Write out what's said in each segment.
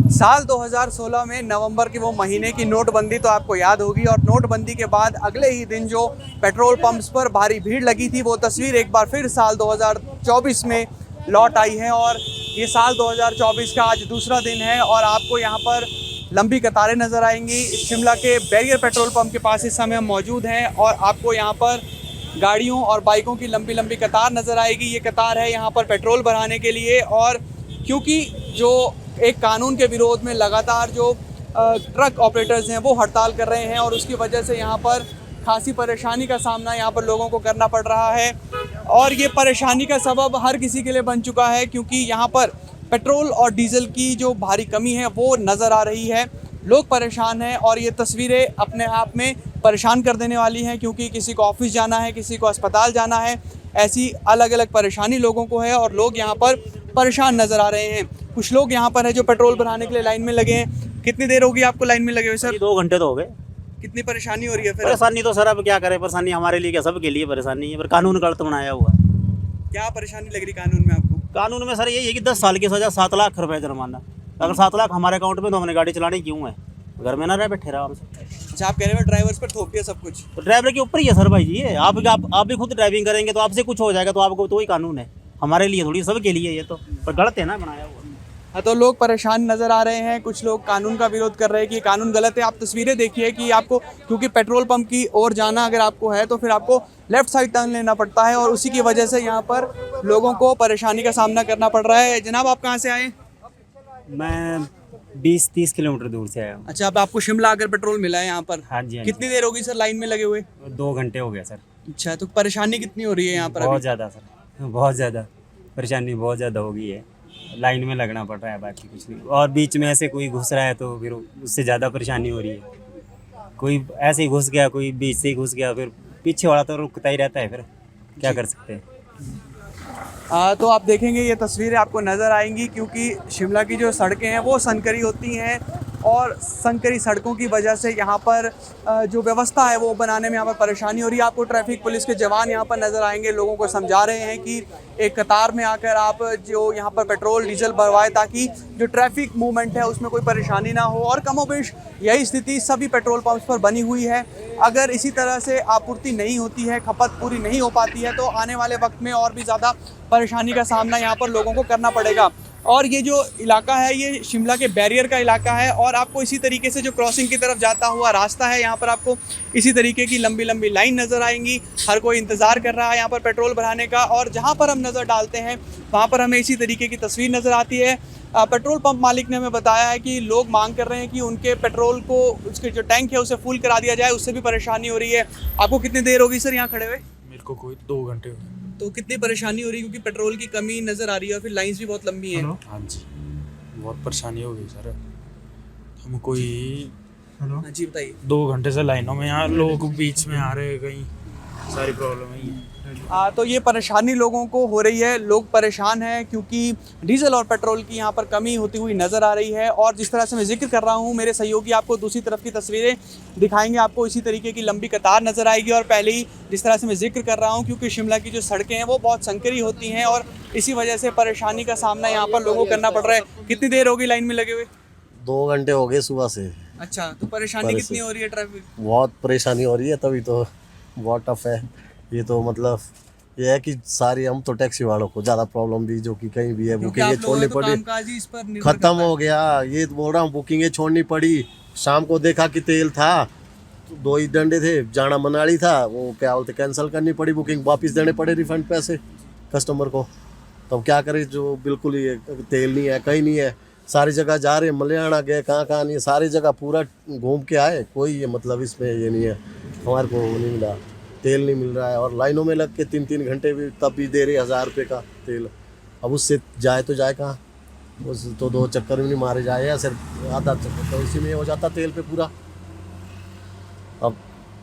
साल 2016 में नवंबर के वो महीने की नोटबंदी तो आपको याद होगी, और नोटबंदी के बाद अगले ही दिन जो पेट्रोल पंप्स पर भारी भीड़ लगी थी, वो तस्वीर एक बार फिर साल 2024 में लौट आई है। और ये साल 2024 का आज दूसरा दिन है और आपको यहाँ पर लंबी कतारें नज़र आएंगी। शिमला के बैरियर पेट्रोल पंप के पास इस समय हम मौजूद हैं और आपको यहाँ पर गाड़ियों और बाइकों की लंबी लंबी कतार नज़र आएगी। ये कतार है यहाँ पर पेट्रोल भराने के लिए, और क्योंकि जो एक कानून के विरोध में लगातार जो ट्रक ऑपरेटर्स हैं वो हड़ताल कर रहे हैं, और उसकी वजह से यहाँ पर खासी परेशानी का सामना यहाँ पर लोगों को करना पड़ रहा है। और ये परेशानी का सबब हर किसी के लिए बन चुका है, क्योंकि यहाँ पर पेट्रोल और डीजल की जो भारी कमी है वो नज़र आ रही है। लोग परेशान हैं और ये तस्वीरें अपने आप में परेशान कर देने वाली हैं, क्योंकि किसी को ऑफिस जाना है, किसी को अस्पताल जाना है, ऐसी अलग अलग परेशानी लोगों को है और लोग यहाँ पर परेशान नज़र आ रहे हैं। कुछ लोग यहाँ पर है जो पेट्रोल भराने के लिए लाइन में लगे हैं। कितनी देर होगी आपको लाइन में लगे हुए सर? 2 घंटे तो हो गए। कितनी परेशानी हो रही है फिर? परेशानी तो सर अब क्या करें, परेशानी हमारे लिए क्या, सबके लिए परेशानी है, पर कानून गलत बनाया हुआ है। क्या परेशानी लग रही कानून में आपको? कानून में सर यही है कि 10 साल की सजा, 7 लाख रुपए जुर्माना। अगर 7 लाख हमारे अकाउंट में तो हमने गाड़ी चलानी क्यों है? घर में ना रह बैठे रहा हमसे। अच्छा, आप कह रहे हो ड्राइवर्स पर थोप दिया सब कुछ? तो ड्राइवर के ऊपर ही है सर भाई जी। आप भी खुद ड्राइविंग करेंगे तो आपसे कुछ हो जाएगा तो आपको तो वही कानून है, हमारे लिए थोड़ी, सबके लिए ये तो, पर गलत है ना बनाया हुआ। हाँ, तो लोग परेशान नज़र आ रहे हैं। कुछ लोग कानून का विरोध कर रहे हैं कि कानून गलत है। आप तस्वीरें देखिए कि आपको, क्योंकि पेट्रोल पंप की ओर जाना अगर आपको है तो फिर आपको लेफ़्ट साइड टर्न लेना पड़ता है, और उसी की वजह से यहाँ पर लोगों को परेशानी का सामना करना पड़ रहा है। जनाब, आप कहाँ से आए? मैं 20-30 किलोमीटर दूर से आया हूँ। अच्छा, अब आपको शिमला आकर पेट्रोल मिला है यहाँ पर? हाँ जी, हाँ जी। कितनी देर होगी सर लाइन में लगे हुए? 2 घंटे हो गया सर। अच्छा, तो परेशानी कितनी हो रही है यहाँ पर? बहुत ज़्यादा सर, बहुत ज़्यादा परेशानी, बहुत ज़्यादा हो गई है। लाइन में लगना पड़ रहा है, बाकी कुछ नहीं। और बीच में ऐसे कोई घुस रहा है तो फिर उससे ज़्यादा परेशानी हो रही है। कोई ऐसे ही घुस गया, कोई बीच से ही घुस गया, फिर पीछे वाला तो रुकता ही रहता है, फिर क्या कर सकते हैं। तो आप देखेंगे ये तस्वीरें आपको नज़र आएंगी, क्योंकि शिमला की जो सड़कें हैं वो संकरी होती हैं, और संकरी सड़कों की वजह से यहाँ पर जो व्यवस्था है वो बनाने में यहाँ पर परेशानी हो रही है। आपको ट्रैफिक पुलिस के जवान यहाँ पर नज़र आएंगे, लोगों को समझा रहे हैं कि एक कतार में आकर आप जो यहाँ पर पेट्रोल डीजल भरवाएं, ताकि जो ट्रैफिक मूवमेंट है उसमें कोई परेशानी ना हो। और कमोबेश यही स्थिति सभी पेट्रोल पंप्स पर बनी हुई है। अगर इसी तरह से आपूर्ति नहीं होती है, खपत पूरी नहीं हो पाती है, तो आने वाले वक्त में और भी ज़्यादा परेशानी का सामना यहाँ पर लोगों को करना पड़ेगा। और ये जो इलाका है ये शिमला के बैरियर का इलाका है, और आपको इसी तरीके से जो क्रॉसिंग की तरफ जाता हुआ रास्ता है, यहाँ पर आपको इसी तरीके की लंबी लंबी लाइन नज़र आएंगी। हर कोई इंतज़ार कर रहा है यहाँ पर पेट्रोल भराने का, और जहाँ पर हम नज़र डालते हैं वहाँ पर हमें इसी तरीके की तस्वीर नज़र आती है। पेट्रोल पंप मालिक ने हमें बताया है कि लोग मांग कर रहे हैं कि उनके पेट्रोल को, उसके जो टैंक है उसे फुल करा दिया जाए, उससे भी परेशानी हो रही है। आपको कितनी देर होगी सर यहाँ खड़े हुए? मेरे को कोई 2 घंटे हुए। तो कितनी परेशानी हो रही है, क्योंकि पेट्रोल की कमी नज़र आ रही है और फिर लाइंस भी बहुत लंबी हैं? हाँ जी, बहुत परेशानी हो गई सर। हम कोई हाँ जी, बताइए। 2 घंटे से लाइनों में, यहाँ लोग बीच में आ रहे हैं, कहीं सारी प्रॉब्लम है। तो ये परेशानी लोगों को हो रही है, लोग परेशान हैं, क्योंकि डीजल और पेट्रोल की यहाँ पर कमी होती हुई नज़र आ रही है। और जिस तरह से मैं जिक्र कर रहा हूँ, मेरे सहयोगी आपको दूसरी तरफ की तस्वीरें दिखाएंगे, आपको इसी तरीके की लंबी कतार नज़र आएगी। और पहले ही जिस तरह से मैं जिक्र कर रहा हूँ, क्योंकि शिमला की जो सड़कें हैं वो बहुत संकरी होती हैं, और इसी वजह से परेशानी का सामना यहाँ पर लोगों को करना पड़ रहा है। कितनी देर होगी लाइन में लगे हुए? 2 घंटे हो गए सुबह से। अच्छा, तो परेशानी कितनी हो रही है? ट्रैफिक बहुत परेशानी हो रही है, तभी तो बहुत टफ है ये तो। मतलब ये है कि सारी, हम तो टैक्सी वालों को ज़्यादा प्रॉब्लम भी, जो कि कहीं भी है बुकिंगें छोड़नी पड़ी, ख़त्म हो गया। ये तो बोल रहा हूँ, बुकिंगें छोड़नी पड़ी। शाम को देखा कि तेल था, 2 ही डंडे थे, जाना मनाली था, वो क्या बोलते कैंसिल करनी पड़ी बुकिंग, वापस देने पड़े रिफंड पैसे कस्टमर को। तो क्या करें, जो बिल्कुल ही तेल नहीं है, कहीं नहीं है। सारी जगह जा रहे हैं, मलयाना गए, कहाँ नहीं है, सारी जगह पूरा घूम के आए, कोई ये मतलब इसमें ये नहीं है, हमारे को नहीं मिला, तेल नहीं मिल रहा है। और लाइनों में लग के 3-3 घंटे भी, तब भी दे रहे 1000 रुपये का तेल। अब उससे जाए तो जाए कहाँ? उस तो 2 चक्कर भी नहीं मारे जाए, या सिर्फ आधा चक्कर, तो इसी में हो जाता तेल पे पूरा। अब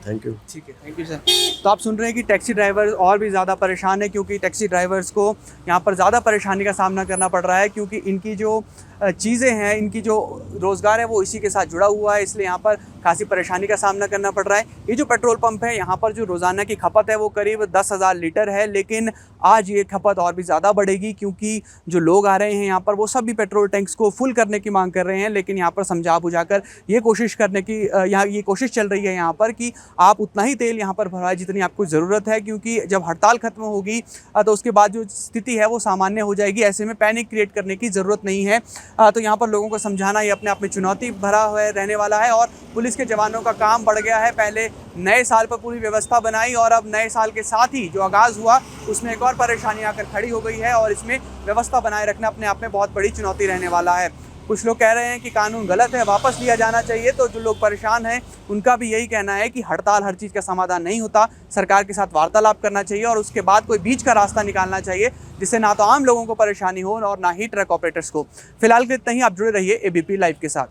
थैंक यू। ठीक है, थैंक यू सर। तो आप सुन रहे हैं कि टैक्सी ड्राइवर और भी ज़्यादा परेशान है, क्योंकि टैक्सी ड्राइवर्स को यहाँ पर ज़्यादा परेशानी का सामना करना पड़ रहा है, क्योंकि इनकी जो चीज़ें हैं, इनकी जो रोज़गार है वो इसी के साथ जुड़ा हुआ है, इसलिए यहाँ पर खासी परेशानी का सामना करना पड़ रहा है। ये जो पेट्रोल पंप है यहाँ पर जो रोज़ाना की खपत है वो करीब 10,000 लीटर है, लेकिन आज ये खपत और भी ज़्यादा बढ़ेगी क्योंकि जो लोग आ रहे हैं यहाँ पर वो सब भी पेट्रोल टैंक्स को फुल करने की मांग कर रहे हैं। लेकिन यहाँ पर समझा बुझाकर ये कोशिश करने की यहाँ ये कोशिश चल रही है यहाँ पर कि आप उतना ही तेल यहाँ पर भरवाएं जितनी आपको ज़रूरत है, क्योंकि जब हड़ताल खत्म होगी तो उसके बाद जो स्थिति है वो सामान्य हो जाएगी। ऐसे में पैनिक क्रिएट करने की ज़रूरत नहीं है। तो यहाँ पर लोगों को समझाना ये अपने आप में चुनौती भरा हुआ रहने वाला है और पुलिस के जवानों का काम बढ़ गया है। पहले नए साल पर पूरी व्यवस्था बनाई और अब नए साल के साथ ही जो आगाज़ हुआ उसमें एक और परेशानी आकर खड़ी हो गई है और इसमें व्यवस्था बनाए रखना अपने आप में बहुत बड़ी चुनौती रहने वाला है। कुछ लोग कह रहे हैं कि कानून गलत है, वापस लिया जाना चाहिए, तो जो लोग परेशान हैं उनका भी यही कहना है कि हड़ताल हर चीज़ का समाधान नहीं होता, सरकार के साथ वार्तालाप करना चाहिए और उसके बाद कोई बीच का रास्ता निकालना चाहिए जिससे ना तो आम लोगों को परेशानी हो और ना ही ट्रक ऑपरेटर्स को। फिलहाल के इतना ही, आप जुड़े रहिए ABP लाइव के साथ।